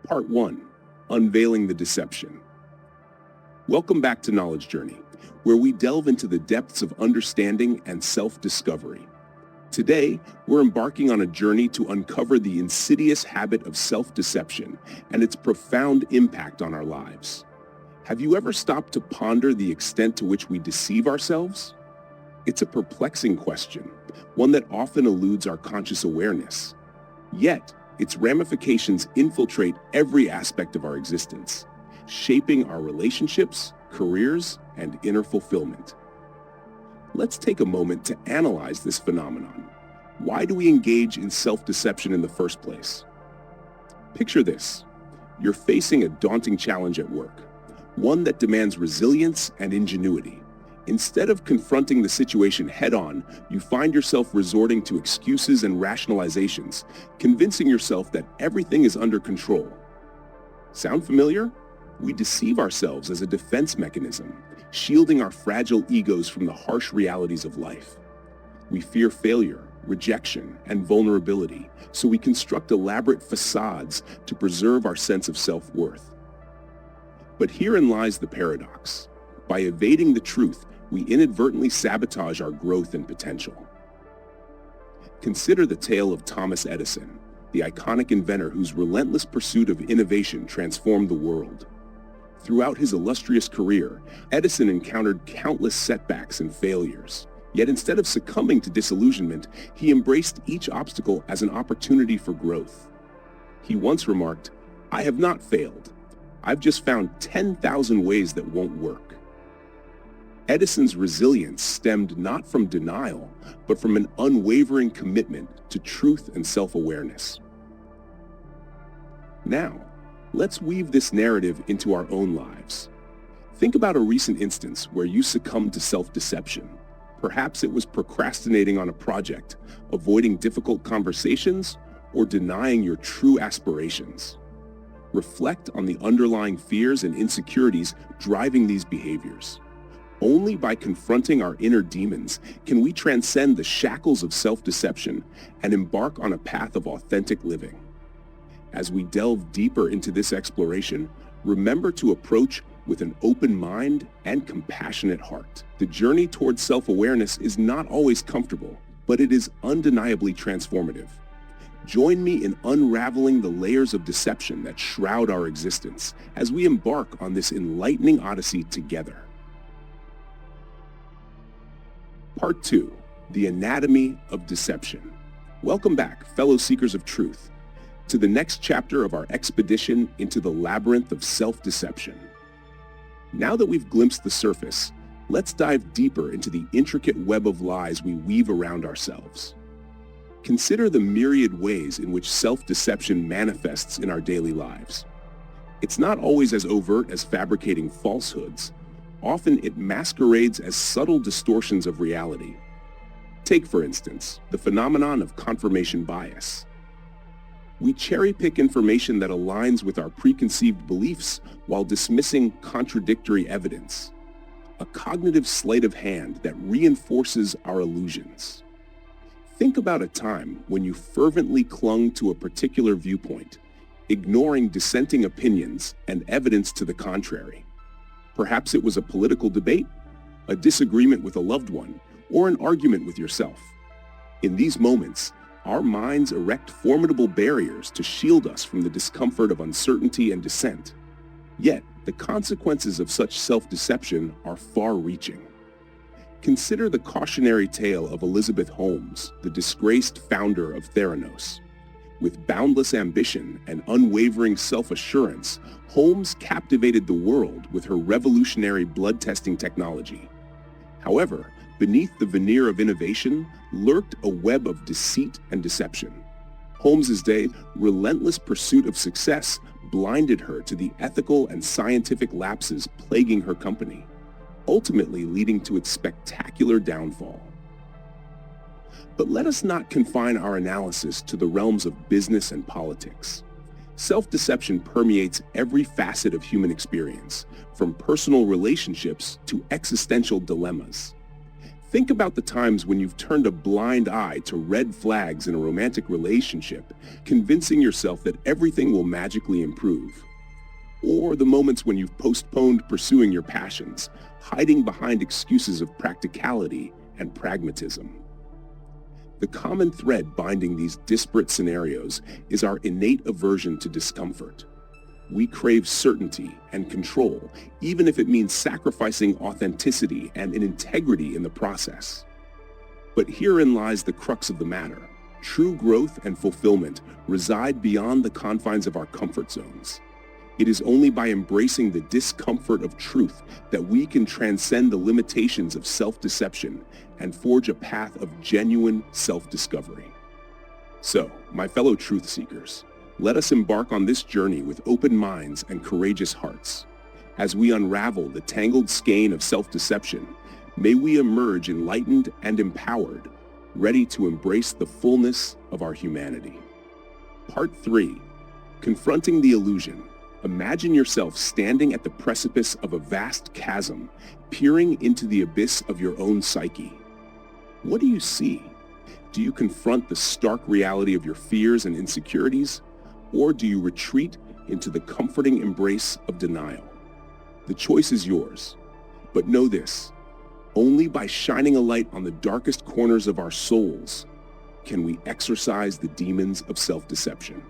Part 1. Unveiling the Deception. Welcome back to Knowledge Journey, where we delve into the depths of understanding and self-discovery. Today, we're embarking on a journey to uncover the insidious habit of self-deception and its profound impact on our lives. Have you ever stopped to ponder the extent to which we deceive ourselves? It's a perplexing question, one that often eludes our conscious awareness. Yet, its ramifications infiltrate every aspect of our existence, shaping our relationships, careers, and inner fulfillment. Let's take a moment to analyze this phenomenon. Why do we engage in self-deception in the first place? Picture this. You're facing a daunting challenge at work, one that demands resilience and ingenuity. Instead of confronting the situation head-on, you find yourself resorting to excuses and rationalizations, convincing yourself that everything is under control. Sound familiar? We deceive ourselves as a defense mechanism, shielding our fragile egos from the harsh realities of life. We fear failure, rejection, and vulnerability, so we construct elaborate facades to preserve our sense of self-worth. But herein lies the paradox. By evading the truth, we inadvertently sabotage our growth and potential. Consider the tale of Thomas Edison, the iconic inventor whose relentless pursuit of innovation transformed the world. Throughout his illustrious career, Edison encountered countless setbacks and failures. Yet instead of succumbing to disillusionment, he embraced each obstacle as an opportunity for growth. He once remarked, "I have not failed. I've just found 10,000 ways that won't work." Edison's resilience stemmed not from denial, but from an unwavering commitment to truth and self-awareness. Now, let's weave this narrative into our own lives. Think about a recent instance where you succumbed to self-deception. Perhaps it was procrastinating on a project, avoiding difficult conversations, or denying your true aspirations. Reflect on the underlying fears and insecurities driving these behaviors. Only by confronting our inner demons can we transcend the shackles of self-deception and embark on a path of authentic living. As we delve deeper into this exploration, remember to approach with an open mind and compassionate heart. The journey towards self-awareness is not always comfortable, but it is undeniably transformative. Join me in unraveling the layers of deception that shroud our existence as we embark on this enlightening odyssey together. Part 2. The Anatomy of Deception. Welcome back, fellow seekers of truth, to the next chapter of our expedition into the labyrinth of self-deception. Now that we've glimpsed the surface, let's dive deeper into the intricate web of lies we weave around ourselves. Consider the myriad ways in which self-deception manifests in our daily lives. It's not always as overt as fabricating falsehoods. Often it masquerades as subtle distortions of reality. Take, for instance, the phenomenon of confirmation bias. We cherry-pick information that aligns with our preconceived beliefs while dismissing contradictory evidence. A cognitive sleight of hand that reinforces our illusions. Think about a time when you fervently clung to a particular viewpoint, ignoring dissenting opinions and evidence to the contrary. Perhaps it was a political debate, a disagreement with a loved one, or an argument with yourself. In these moments, our minds erect formidable barriers to shield us from the discomfort of uncertainty and dissent. Yet, the consequences of such self-deception are far-reaching. Consider the cautionary tale of Elizabeth Holmes, the disgraced founder of Theranos. With boundless ambition and unwavering self-assurance, Holmes captivated the world with her revolutionary blood testing technology. However, beneath the veneer of innovation lurked a web of deceit and deception. Holmes's relentless pursuit of success blinded her to the ethical and scientific lapses plaguing her company, ultimately leading to its spectacular downfall. But let us not confine our analysis to the realms of business and politics. Self-deception permeates every facet of human experience, from personal relationships to existential dilemmas. Think about the times when you've turned a blind eye to red flags in a romantic relationship, convincing yourself that everything will magically improve. Or the moments when you've postponed pursuing your passions, hiding behind excuses of practicality and pragmatism. The common thread binding these disparate scenarios is our innate aversion to discomfort. We crave certainty and control, even if it means sacrificing authenticity and an integrity in the process. But herein lies the crux of the matter. True growth and fulfillment reside beyond the confines of our comfort zones. It is only by embracing the discomfort of truth that we can transcend the limitations of self-deception and forge a path of genuine self-discovery. So, my fellow truth seekers, let us embark on this journey with open minds and courageous hearts. As we unravel the tangled skein of self-deception, may we emerge enlightened and empowered, ready to embrace the fullness of our humanity. Part 3. Confronting the illusion. Imagine yourself standing at the precipice of a vast chasm, peering into the abyss of your own psyche. What do you see? Do you confront the stark reality of your fears and insecurities? Or do you retreat into the comforting embrace of denial? The choice is yours. But know this, only by shining a light on the darkest corners of our souls can we exorcise the demons of self-deception.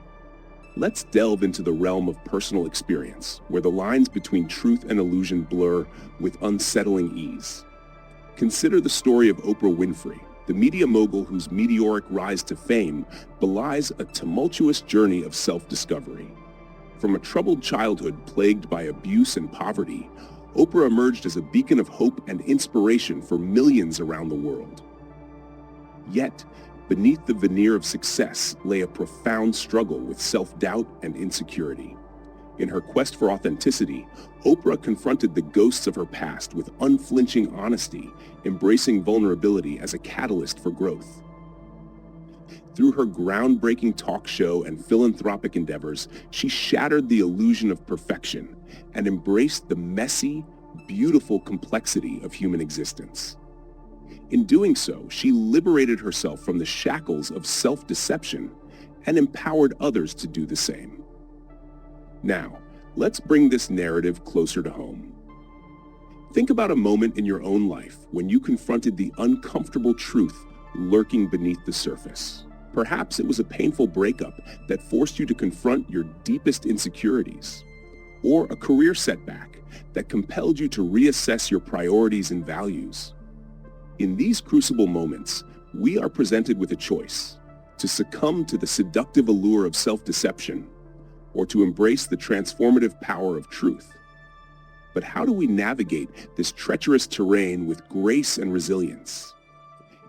Let's delve into the realm of personal experience, where the lines between truth and illusion blur with unsettling ease. Consider the story of Oprah Winfrey, the media mogul whose meteoric rise to fame belies a tumultuous journey of self-discovery. From a troubled childhood plagued by abuse and poverty, Oprah emerged as a beacon of hope and inspiration for millions around the world. Yet, beneath the veneer of success lay a profound struggle with self-doubt and insecurity. In her quest for authenticity, Oprah confronted the ghosts of her past with unflinching honesty, embracing vulnerability as a catalyst for growth. Through her groundbreaking talk show and philanthropic endeavors, she shattered the illusion of perfection and embraced the messy, beautiful complexity of human existence. In doing so, she liberated herself from the shackles of self-deception and empowered others to do the same. Now, let's bring this narrative closer to home. Think about a moment in your own life when you confronted the uncomfortable truth lurking beneath the surface. Perhaps it was a painful breakup that forced you to confront your deepest insecurities, or a career setback that compelled you to reassess your priorities and values. In these crucible moments, we are presented with a choice: to succumb to the seductive allure of self-deception, or to embrace the transformative power of truth. But how do we navigate this treacherous terrain with grace and resilience?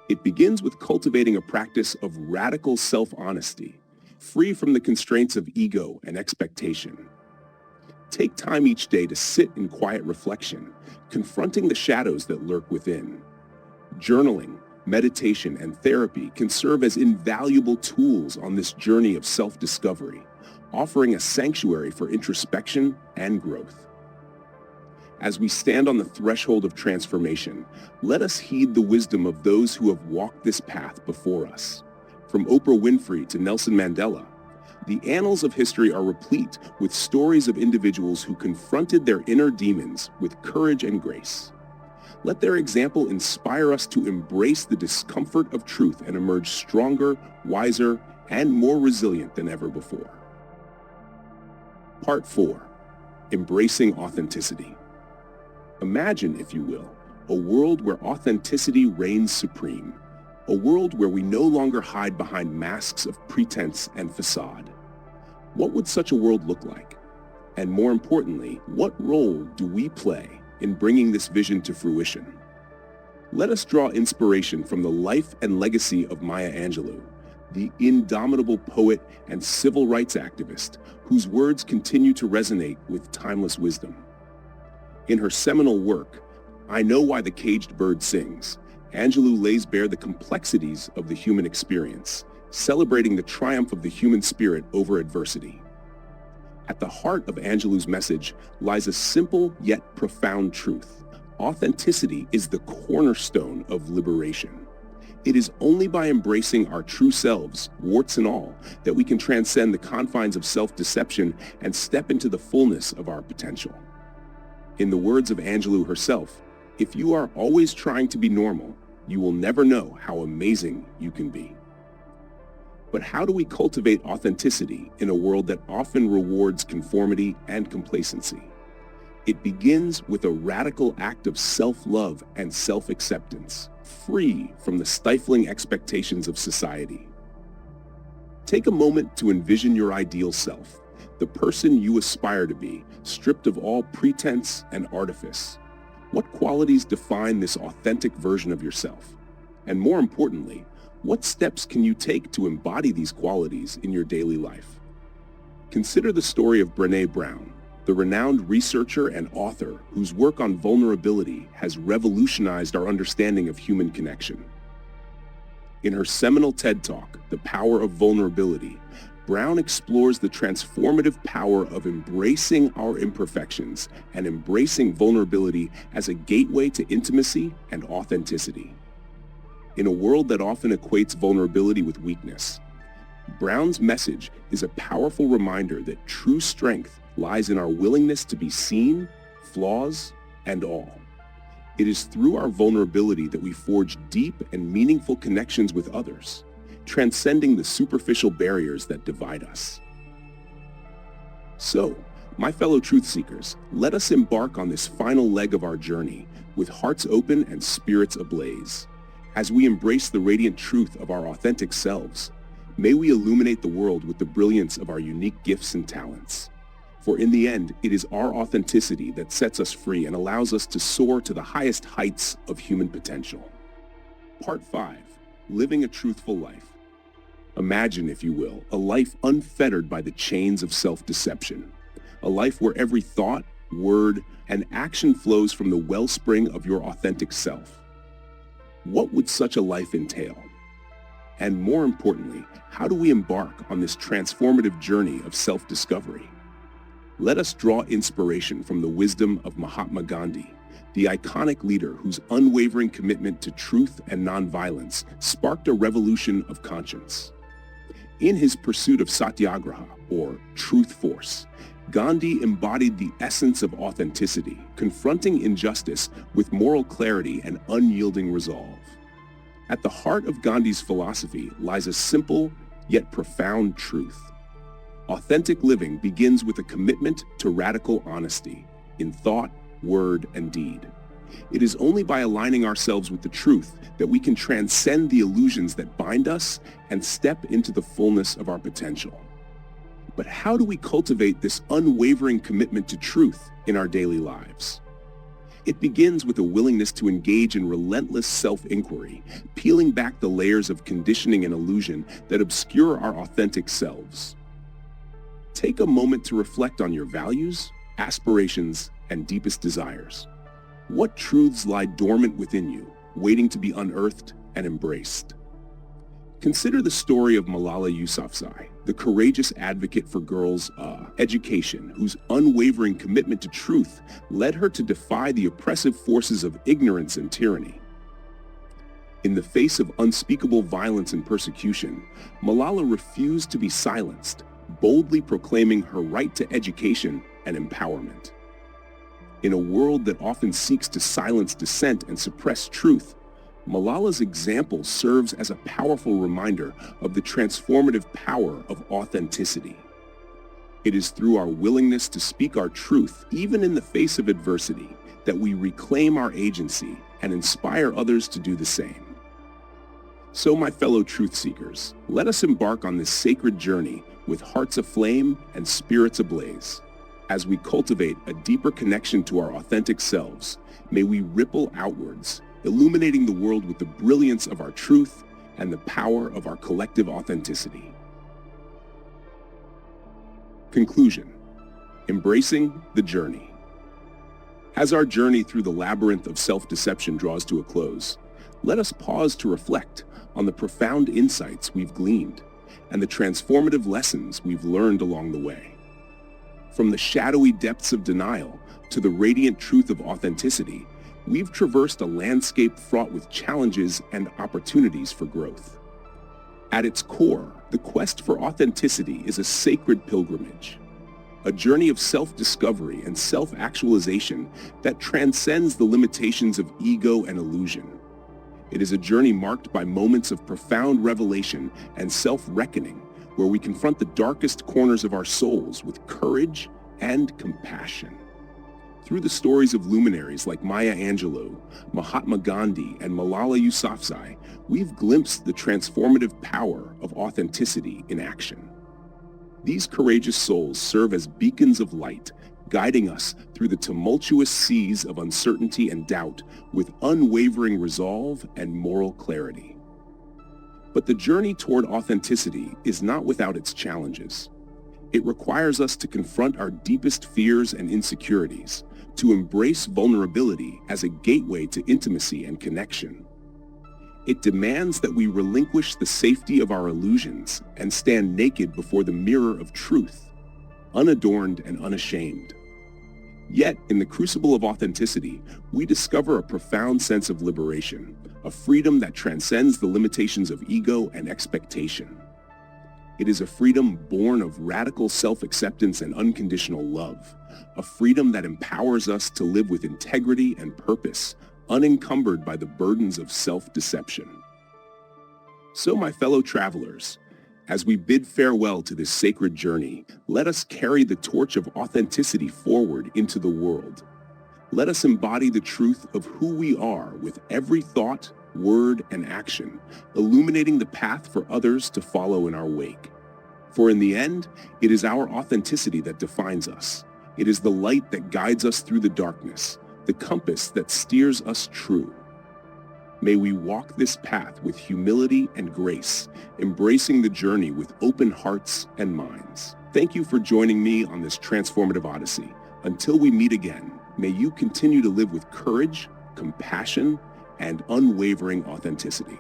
It begins with cultivating a practice of radical self-honesty, free from the constraints of ego and expectation. Take time each day to sit in quiet reflection, confronting the shadows that lurk within. Journaling, meditation, and therapy can serve as invaluable tools on this journey of self-discovery, offering a sanctuary for introspection and growth. As we stand on the threshold of transformation, let us heed the wisdom of those who have walked this path before us. From Oprah Winfrey to Nelson Mandela, the annals of history are replete with stories of individuals who confronted their inner demons with courage and grace. Let their example inspire us to embrace the discomfort of truth and emerge stronger, wiser, and more resilient than ever before. Part 4. Embracing authenticity. Imagine, if you will, a world where authenticity reigns supreme, a world where we no longer hide behind masks of pretense and facade. What would such a world look like? And more importantly, what role do we play in bringing this vision to fruition? Let us draw inspiration from the life and legacy of Maya Angelou, the indomitable poet and civil rights activist whose words continue to resonate with timeless wisdom. In her seminal work, I Know Why the Caged Bird Sings, Angelou lays bare the complexities of the human experience, celebrating the triumph of the human spirit over adversity. At the heart of Angelou's message lies a simple yet profound truth. Authenticity is the cornerstone of liberation. It is only by embracing our true selves, warts and all, that we can transcend the confines of self-deception and step into the fullness of our potential. In the words of Angelou herself, if you are always trying to be normal, you will never know how amazing you can be. But how do we cultivate authenticity in a world that often rewards conformity and complacency? It begins with a radical act of self-love and self-acceptance, free from the stifling expectations of society. Take a moment to envision your ideal self, the person you aspire to be, stripped of all pretense and artifice. What qualities define this authentic version of yourself? And more importantly, what steps can you take to embody these qualities in your daily life? Consider the story of Brené Brown, the renowned researcher and author whose work on vulnerability has revolutionized our understanding of human connection. In her seminal TED Talk, The Power of Vulnerability, Brown explores the transformative power of embracing our imperfections and embracing vulnerability as a gateway to intimacy and authenticity. In a world that often equates vulnerability with weakness, Brown's message is a powerful reminder that true strength lies in our willingness to be seen, flaws, and all. It is through our vulnerability that we forge deep and meaningful connections with others, transcending the superficial barriers that divide us. So, my fellow truth seekers, let us embark on this final leg of our journey with hearts open and spirits ablaze. As we embrace the radiant truth of our authentic selves, may we illuminate the world with the brilliance of our unique gifts and talents. For in the end, it is our authenticity that sets us free and allows us to soar to the highest heights of human potential. Part 5. Living a Truthful Life. Imagine, if you will, a life unfettered by the chains of self-deception. A life where every thought, word, and action flows from the wellspring of your authentic self. What would such a life entail? And more importantly, how do we embark on this transformative journey of self-discovery? Let us draw inspiration from the wisdom of Mahatma Gandhi, the iconic leader whose unwavering commitment to truth and nonviolence sparked a revolution of conscience. In his pursuit of satyagraha, or truth force, Gandhi embodied the essence of authenticity, confronting injustice with moral clarity and unyielding resolve. At the heart of Gandhi's philosophy lies a simple yet profound truth. Authentic living begins with a commitment to radical honesty in thought, word, and deed. It is only by aligning ourselves with the truth that we can transcend the illusions that bind us and step into the fullness of our potential. But how do we cultivate this unwavering commitment to truth in our daily lives? It begins with a willingness to engage in relentless self-inquiry, peeling back the layers of conditioning and illusion that obscure our authentic selves. Take a moment to reflect on your values, aspirations, and deepest desires. What truths lie dormant within you, waiting to be unearthed and embraced? Consider the story of Malala Yousafzai, the courageous advocate for girls' education, whose unwavering commitment to truth led her to defy the oppressive forces of ignorance and tyranny. In the face of unspeakable violence and persecution, Malala refused to be silenced, boldly proclaiming her right to education and empowerment. In a world that often seeks to silence dissent and suppress truth, Malala's example serves as a powerful reminder of the transformative power of authenticity. It is through our willingness to speak our truth, even in the face of adversity, that we reclaim our agency and inspire others to do the same. So, my fellow truth seekers, let us embark on this sacred journey with hearts aflame and spirits ablaze. As we cultivate a deeper connection to our authentic selves, may we ripple outwards, illuminating the world with the brilliance of our truth and the power of our collective authenticity. Conclusion: embracing the journey. As our journey through the labyrinth of self-deception draws to a close, let us pause to reflect on the profound insights we've gleaned and the transformative lessons we've learned along the way. From the shadowy depths of denial to the radiant truth of authenticity, we've traversed a landscape fraught with challenges and opportunities for growth. At its core, the quest for authenticity is a sacred pilgrimage, a journey of self-discovery and self-actualization that transcends the limitations of ego and illusion. It is a journey marked by moments of profound revelation and self-reckoning, where we confront the darkest corners of our souls with courage and compassion. Through the stories of luminaries like Maya Angelou, Mahatma Gandhi, and Malala Yousafzai, we've glimpsed the transformative power of authenticity in action. These courageous souls serve as beacons of light, guiding us through the tumultuous seas of uncertainty and doubt with unwavering resolve and moral clarity. But the journey toward authenticity is not without its challenges. It requires us to confront our deepest fears and insecurities, to embrace vulnerability as a gateway to intimacy and connection. It demands that we relinquish the safety of our illusions and stand naked before the mirror of truth, unadorned and unashamed. Yet, in the crucible of authenticity, we discover a profound sense of liberation, a freedom that transcends the limitations of ego and expectation. It is a freedom born of radical self-acceptance and unconditional love, a freedom that empowers us to live with integrity and purpose, unencumbered by the burdens of self-deception. So, my fellow travelers, as we bid farewell to this sacred journey, let us carry the torch of authenticity forward into the world. Let us embody the truth of who we are with every thought, word, and action, illuminating the path for others to follow in our wake. For in the end, it is our authenticity that defines us. It is the light that guides us through the darkness, the compass that steers us true. May we walk this path with humility and grace, embracing the journey with open hearts and minds. Thank you for joining me on this transformative odyssey. Until we meet again, may you continue to live with courage, compassion, and unwavering authenticity.